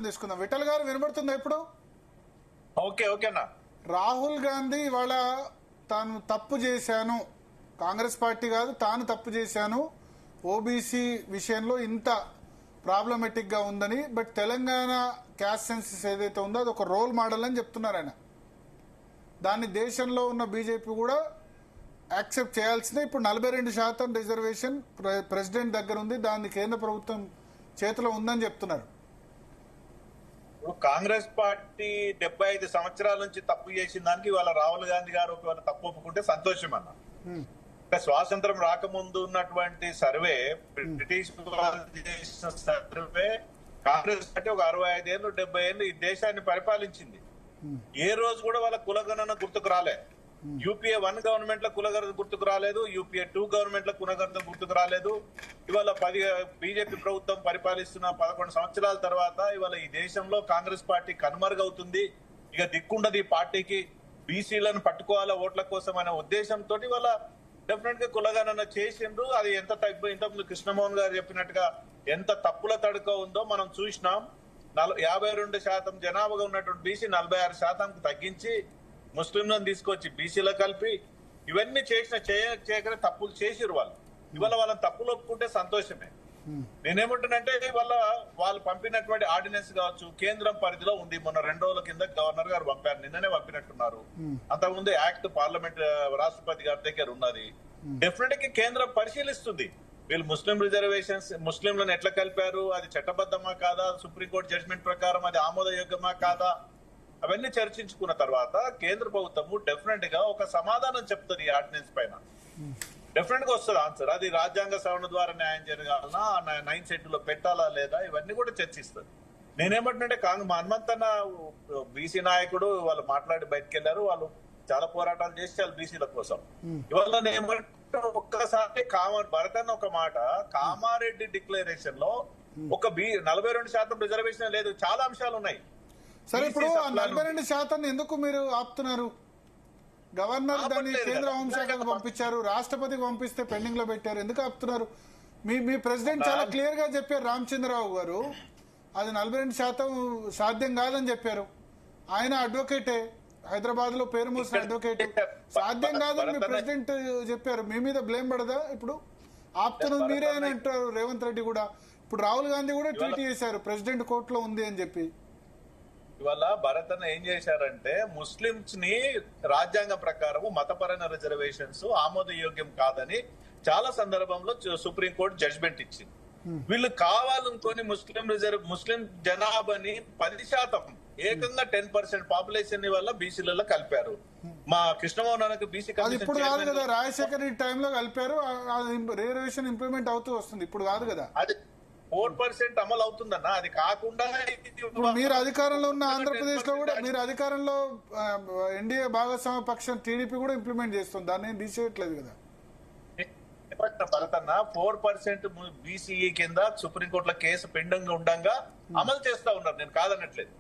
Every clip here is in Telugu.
తీసుకుందాం. విఠల్ గారు వినబడుతుందా ఇప్పుడు? ఓకేనా. రాహుల్ గాంధీ ఇవాళ తాను తప్పు చేశాను, కాంగ్రెస్ పార్టీ కాదు తాను తప్పు చేశాను, ఓబీసీ విషయంలో ఇంత ప్రాబ్లమెటిక్ గా ఉందని, బట్ తెలంగాణ క్యాస్ట్ సెన్సస్ ఏదైతే ఉందో అది ఒక రోల్ మోడల్ అని చెప్తున్నారు ఆయన. దాన్ని దేశంలో ఉన్న బీజేపీ కూడా యాక్సెప్ట్ చేయాల్సిందే. ఇప్పుడు 42% రిజర్వేషన్ ప్రెసిడెంట్ దగ్గర ఉంది, దాన్ని కేంద్ర ప్రభుత్వం చేతిలో ఉందని చెప్తున్నారు. కాంగ్రెస్ పార్టీ 75 సంవత్సరాల నుంచి తప్పు చేసిన దానికి ఇవాళ రాహుల్ గాంధీ గారు ఒకవేళ తప్పు ఒప్పుకుంటే సంతోషం అన్న. స్వాతంత్రం రాకముందు ఉన్నటువంటి సర్వే, బ్రిటిష్ చేసిన సర్వే, కాంగ్రెస్ పార్టీ ఒక 65 ఏళ్ళు 70 ఏళ్ళు ఈ దేశాన్ని పరిపాలించింది. ఏ రోజు కూడా వాళ్ళ కులగణన గుర్తుకు రాలే. యూపీఏ 1 గవర్నమెంట్ లో కులగణన గుర్తుకు రాలేదు, యూపీఏ 2 గవర్నమెంట్ లో కులగణన గుర్తుకు రాలేదు. ఇవాళ బీజేపీ ప్రభుత్వం పరిపాలిస్తున్న 11 సంవత్సరాల తర్వాత ఇవాళ ఈ దేశంలో కాంగ్రెస్ పార్టీ కనుమరుగవుతుంది. ఇక దిక్కుండదు ఈ పార్టీకి, బీసీలను పట్టుకోవాలా ఓట్ల కోసం అనే ఉద్దేశంతో ఇవాళ డెఫినెట్ గా కులగణన చేసిండ్రు. అది ఎంత ఇంతకుముందు కృష్ణమోహన్ గారు చెప్పినట్టుగా ఎంత తప్పుల తడుక ఉందో మనం చూసినాం. 52% జనాభాగా ఉన్నటువంటి బీసీ 46%కు తగ్గించి ముస్లింలను తీసుకొచ్చి బీసీలో కలిపి ఇవన్నీ చేయకనే తప్పులు చేసిరు వాళ్ళు. ఇవాళ వాళ్ళని తప్పులు ఒప్పుకుంటే సంతోషమే. నేనేమంటున్నంటే ఇవాళ వాళ్ళు పంపినటువంటి ఆర్డినెన్స్ కావచ్చు కేంద్రం పరిధిలో ఉంది. మొన్న 2 రోజుల కింద గవర్నర్ గారు పంపారు, నిన్ననే పంపినట్టున్నారు. అంతకుముందు యాక్ట్ పార్లమెంట్ రాష్ట్రపతి గారి దగ్గర ఉన్నది. డెఫినెట్ గా కేంద్రం పరిశీలిస్తుంది. వీళ్ళు ముస్లిం రిజర్వేషన్స్ ముస్లింలను ఎట్లా కలిపారు, అది చట్టబద్ధమా కాదా, సుప్రీంకోర్టు జడ్జిమెంట్ ప్రకారం అది ఆమోదయోగ్యమా కాదా, అవన్నీ చర్చించుకున్న తర్వాత కేంద్ర ప్రభుత్వము డెఫినెట్ గా ఒక సమాధానం చెప్తుంది ఈ ఆర్డినెన్స్ పైన. డెఫినెట్ గా వస్తుంది ఆన్సర్. అది రాజ్యాంగ సవరణ ద్వారా న్యాయం జరగాలన్నా 9th షెడ్యూల్ పెట్టాలా లేదా ఇవన్నీ కూడా చర్చిస్తుంది. నేనేమంటున్నంటే హనుమంతన్న బీసీ నాయకుడు వాళ్ళు మాట్లాడి బయటకు వెళ్లారు. వాళ్ళు చాలా పోరాటాలు చేశారు బీసీల కోసం. ఇవాళ నేనేమంటే ఒక్కసారి భరతన్న ఒక మాట, కామారెడ్డి డిక్లరేషన్ లో ఒక 42% రిజర్వేషన్ లేదు, చాలా అంశాలు ఉన్నాయి. సరే, ఇప్పుడు 42% ఎందుకు మీరు ఆపుతున్నారు? గవర్నర్ దాన్ని కేంద్ర హోంశాఖకు పంపించారు, రాష్ట్రపతికి పంపిస్తే పెండింగ్ లో పెట్టారు, ఎందుకు ఆపుతున్నారు? మీ ప్రెసిడెంట్ చాలా క్లియర్ గా చెప్పారు, రామచంద్రరావు గారు, అది 42% సాధ్యం కాదని చెప్పారు. ఆయన అడ్వకేటే, హైదరాబాద్ లో పేరు మోసిన అడ్వకేట్. సాధ్యం కాదని మీ ప్రెసిడెంట్ చెప్పారు, మీ మీద బ్లేమ్ పడదా? ఇప్పుడు ఆపుతున్నది మీరే అని అంటారు రేవంత్ రెడ్డి కూడా. ఇప్పుడు రాహుల్ గాంధీ కూడా ట్వీట్ చేశారు ప్రెసిడెంట్ కోర్టులో ఉంది అని చెప్పి. ఇవాళ భరతన్న ఏం చేశారంటే ముస్లింస్ ని రాజ్యాంగ ప్రకారం మతపరమైన రిజర్వేషన్స్ ఆమోదయోగ్యం కాదని చాలా సందర్భంలో సుప్రీంకోర్టు జడ్జిమెంట్ ఇచ్చింది. వీళ్ళు కావాలనుకొని ముస్లిం జనాభాని 10% ఏకంగా 10% పాపులేషన్ వల్ల బీసీలలో కలిపారు. మా కృష్ణమోహన్ బీసీ ఇప్పుడు కాదు కదా, రాజశేఖర్ రెడ్డి టైంలో కలిపారు, రిజర్వేషన్ ఇంప్లిమెంట్ అవుతూ వస్తుంది, ఇప్పుడు కాదు కదా. అది 4% అమలు అవుతుందన్న. అది కాకుండా మీరు అధికారంలో ఉన్న ఆంధ్రప్రదేశ్ లో కూడా, మీరు అధికారంలో ఎన్డీఏ భాగస్వామ్య పక్షం టీడీపీ కూడా ఇంప్లిమెంట్ చేస్తుంది, దాన్ని ఏం తీసేయట్లేదు కదా. భరతన్న 4% బీసీఈ కింద సుప్రీంకోర్టులో కేసు పెండింగ్ ఉండగా అమలు చేస్తా ఉన్నారు, నేను కాదనట్లేదు.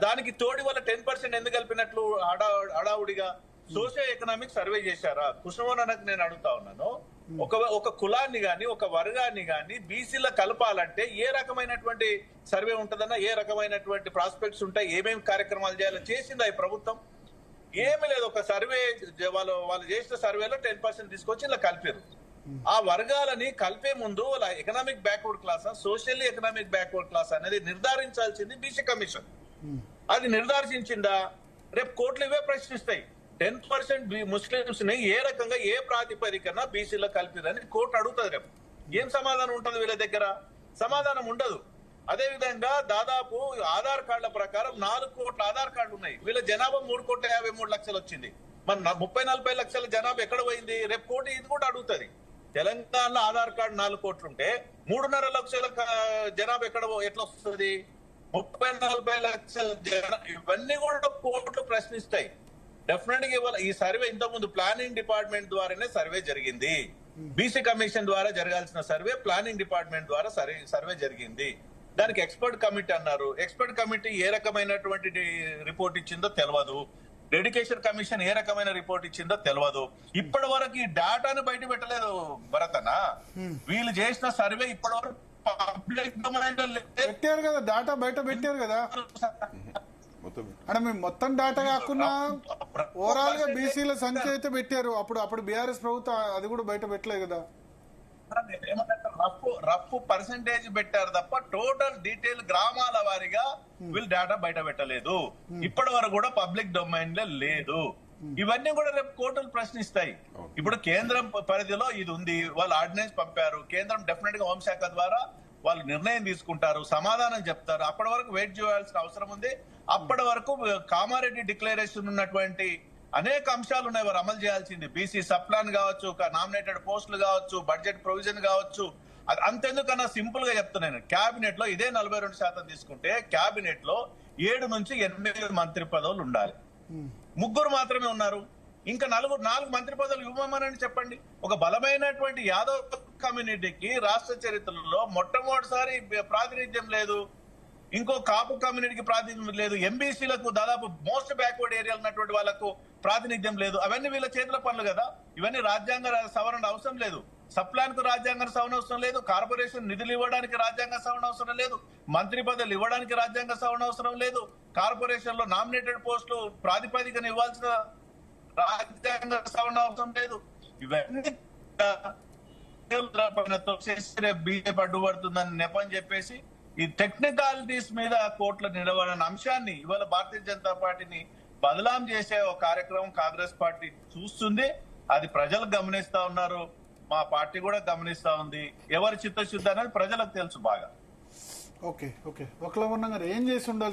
దానికి తోడి వల్ల 10% ఎందుకు కలిపినట్లు హడావుడిగా సోషియో ఎకనామిక్ సర్వే చేశారా? కృష్ణమోహన్ నేను అడుగుతా ఉన్నాను, ఒక కులాన్ని గాని ఒక వర్గాన్ని గాని బీసీలో కలపాలంటే ఏ రకమైనటువంటి సర్వే ఉంటదన్నా, ఏ రకమైనటువంటి ప్రాస్పెక్ట్స్ ఉంటాయి, ఏమేమి కార్యక్రమాలు చేయాలో చేసిందా ఈ ప్రభుత్వం? ఏమీ లేదు. ఒక సర్వే వాళ్ళు చేసిన సర్వేలో 10% తీసుకొచ్చి ఇలా కలిపారు. ఆ వర్గాలని కలిపే ముందు వాళ్ళ economic backward class, socially economic backward class అనేది నిర్ధారించాల్సింది బీసీ కమిషన్. అది నిర్ధారించిందా? రేపు కోర్టులు ఇవే ప్రశ్నిస్తాయి. 10% ముస్లింస్ ని ఏ రకంగా ఏ ప్రాతిపదికన బీసీలో కలిపిరని కోర్టు అడుగుతుంది. రేపు ఏం సమాధానం ఉంటుంది వీళ్ళ దగ్గర? సమాధానం ఉండదు. అదే విధంగా దాదాపు ఆధార్ కార్డుల ప్రకారం 4 కోట్ల ఆధార్ కార్డులు ఉన్నాయి. వీళ్ళ జనాభా 3,53,00,000 వచ్చింది. మన 30-40 లక్షల జనాభా ఎక్కడ పోయింది? రేపు కోర్టు ఇది కూడా అడుగుతుంది. తెలంగాణలో ఆధార్ కార్డు 4 కోట్లు ఉంటే 3.5 లక్షల జనాభా ఎట్లా వస్తుంది? 30-40 లక్షల ఇవన్నీ కూడా కోర్టులు ప్రశ్నిస్తాయి. డెఫినెట్ గా ఇవాళ ఈ సర్వే ఇంతకుముందు ప్లానింగ్ డిపార్ట్మెంట్ ద్వారానే సర్వే జరిగింది. బీసీ కమిషన్ ద్వారా జరగాల్సిన సర్వే ప్లానింగ్ డిపార్ట్మెంట్ ద్వారా సర్వే జరిగింది. దానికి ఎక్స్పర్ట్ కమిటీ అన్నారు. ఎక్స్పర్ట్ కమిటీ ఏ రకమైనటువంటి రిపోర్ట్ ఇచ్చిందో తెలియదు. డెడికేషన్ కమిషన్ ఏ రకమైన రిపోర్ట్ ఇచ్చిందో తెలియదు. ఇప్పటి వరకు ఈ డేటాను బయట పెట్టలేదు భరతన్న. వీళ్ళు చేసిన సర్వే ఇప్పటి వరకు పబ్లిక్ డొమైన్ లో లేదు. పెట్టారు కదా, డేటా బయట పెట్టారు కదా. మొత్తం అంటే మేము మొత్తం డేటా కాకుండా ఓవరాల్ గా బీసీల సంఖ్య అయితే పెట్టారు. అప్పుడు బీఆర్ఎస్ ప్రభుత్వం అది కూడా బయట పెట్టలేదు కదా. రఫ్ పర్సెంటేజ్ పెట్టారు తప్ప టోటల్ డీటెయిల్ గ్రామాల వారీగా వీళ్ళు డేటా బయట పెట్టలేదు. ఇప్పటి వరకు కూడా పబ్లిక్ డొమైన్ లో లేదు. ఇవన్నీ కూడా రేపు కోర్టులు ప్రశ్నిస్తాయి. ఇప్పుడు కేంద్రం పరిధిలో ఇది ఉంది, వాళ్ళు ఆర్డినెన్స్ పంపారు, కేంద్రం డెఫినెట్ గా హోంశాఖ ద్వారా వాళ్ళు నిర్ణయం తీసుకుంటారు, సమాధానం చెప్తారు. అప్పటి వరకు వెయిట్ చేయాల్సిన అవసరం ఉంది. అప్పటి వరకు కామారెడ్డి డిక్లరేషన్ ఉన్నటువంటి అనేక అంశాలు ఉన్నాయి వారు అమలు చేయాల్సింది. బీసీ సప్లాన్ కావచ్చు, నామినేటెడ్ పోస్టులు కావచ్చు, బడ్జెట్ ప్రొవిజన్ కావచ్చు. అంతెందుకన్నా సింపుల్ గా చెప్తున్నాను, క్యాబినెట్ లో ఇదే 42% తీసుకుంటే క్యాబినెట్ లో 7 నుంచి 8 మంత్రి పదవులు ఉండాలి. 3 మాత్రమే ఉన్నారు. ఇంకా 4 మంత్రి పదవులు ఇవ్వమని చెప్పండి. ఒక బలమైనటువంటి యాదవ్ కమ్యూనిటీకి రాష్ట్ర చరిత్రలో మొట్టమొదటిసారి ప్రాతినిధ్యం లేదు. ఇంకో కాపు కమ్యూనిటీకి ప్రాతినిధ్యం లేదు. ఎంబీసీలకు దాదాపు మోస్ట్ బ్యాక్వర్డ్ ఏరియా ఉన్నటువంటి వాళ్ళకు ప్రాతినిధ్యం లేదు. అవన్నీ వీళ్ళ చేతుల పనులు కదా. ఇవన్నీ రాజ్యాంగ సవరణ అవసరం లేదు. సప్లాన్ కు రాజ్యాంగ సవరణ అవసరం లేదు. కార్పొరేషన్ నిధులు ఇవ్వడానికి రాజ్యాంగ సవరణ అవసరం లేదు. మంత్రి పదవులు ఇవ్వడానికి రాజ్యాంగ సవరణ అవసరం లేదు. కార్పొరేషన్ లో నామినేటెడ్ పోస్టులు ప్రాతిపదికన ఇవ్వాల్సిన రాజ్యాంగ సవరణ అవసరం లేదు. ఇవన్నీ బీజేపీ అడ్డుపడుతుందని నెపని చెప్పేసి ఈ టెక్నికాలిటీస్ మీద కోర్టులో నిలబడిన అంశాన్ని ఇవాళ భారతీయ జనతా పార్టీని బదలాం చేసే ఒక కార్యక్రమం కాంగ్రెస్ పార్టీ చూస్తుంది. అది ప్రజలు గమనిస్తా ఉన్నారు, మా పార్టీ కూడా గమనిస్తా ఉంది. ఎవరి చిత్తశుద్ధి అనేది ప్రజలకు తెలుసు బాగా. ఓకే ఒకలా ఉన్నాగా ఏం చేసి ఉండాలి